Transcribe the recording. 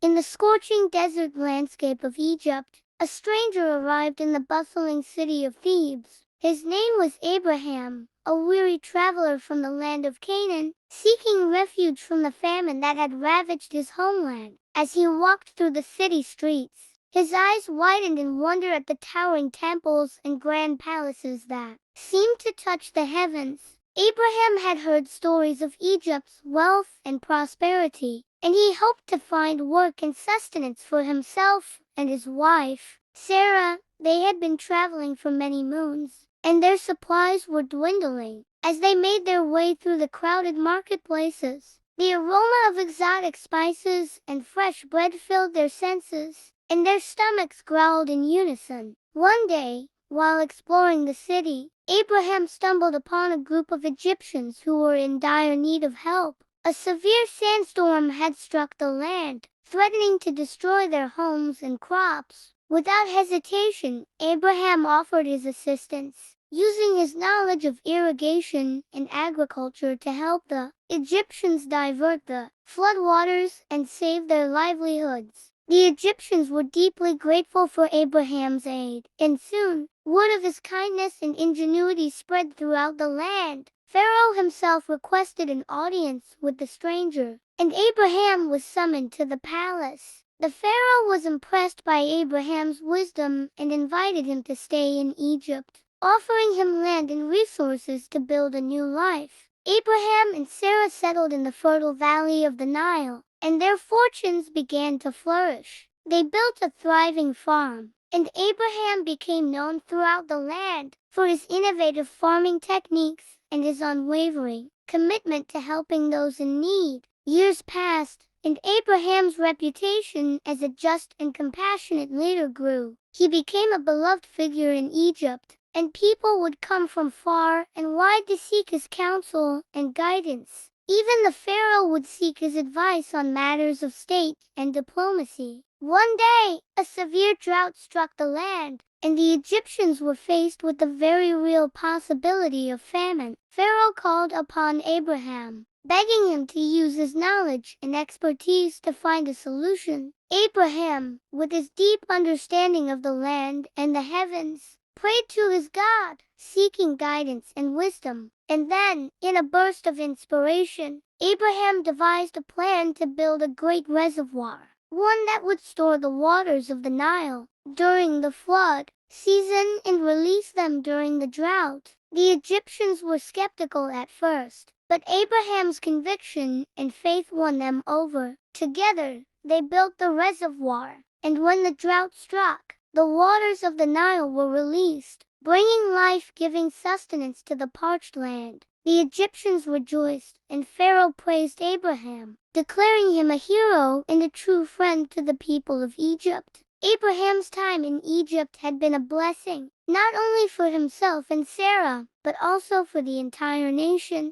In the scorching desert landscape of Egypt, a stranger arrived in the bustling city of Thebes. His name was Abraham, a weary traveler from the land of Canaan, seeking refuge from the famine that had ravaged his homeland. As he walked through the city streets, his eyes widened in wonder at the towering temples and grand palaces that seemed to touch the heavens. Abraham had heard stories of Egypt's wealth and prosperity, and he hoped to find work and sustenance for himself and his wife, Sarah. They had been traveling for many moons, and their supplies were dwindling. As they made their way through the crowded marketplaces, the aroma of exotic spices and fresh bread filled their senses, and their stomachs growled in unison. One day, while exploring the city, Abraham stumbled upon a group of Egyptians who were in dire need of help. A severe sandstorm had struck the land, threatening to destroy their homes and crops. Without hesitation, Abraham offered his assistance, using his knowledge of irrigation and agriculture to help the Egyptians divert the floodwaters and save their livelihoods. The Egyptians were deeply grateful for Abraham's aid, and soon, word of his kindness and ingenuity spread throughout the land. Pharaoh himself requested an audience with the stranger, and Abraham was summoned to the palace. The Pharaoh was impressed by Abraham's wisdom and invited him to stay in Egypt, offering him land and resources to build a new life. Abraham and Sarah settled in the fertile valley of the Nile, and their fortunes began to flourish. They built a thriving farm, and Abraham became known throughout the land for his innovative farming techniques and his unwavering commitment to helping those in need. Years passed, and Abraham's reputation as a just and compassionate leader grew. He became a beloved figure in Egypt, and people would come from far and wide to seek his counsel and guidance. Even the Pharaoh would seek his advice on matters of state and diplomacy. One day, a severe drought struck the land, and the Egyptians were faced with the very real possibility of famine. Pharaoh called upon Abraham, begging him to use his knowledge and expertise to find a solution. Abraham, with his deep understanding of the land and the heavens, prayed to his God, seeking guidance and wisdom. And then, in a burst of inspiration, Abraham devised a plan to build a great reservoir, one that would store the waters of the Nile during the flood season and release them during the drought. The Egyptians were skeptical at first, but Abraham's conviction and faith won them over. Together, they built the reservoir, and when the drought struck, the waters of the Nile were released, bringing life-giving sustenance to the parched land. The Egyptians rejoiced, and Pharaoh praised Abraham, declaring him a hero and a true friend to the people of Egypt. Abraham's time in Egypt had been a blessing, not only for himself and Sarah, but also for the entire nation.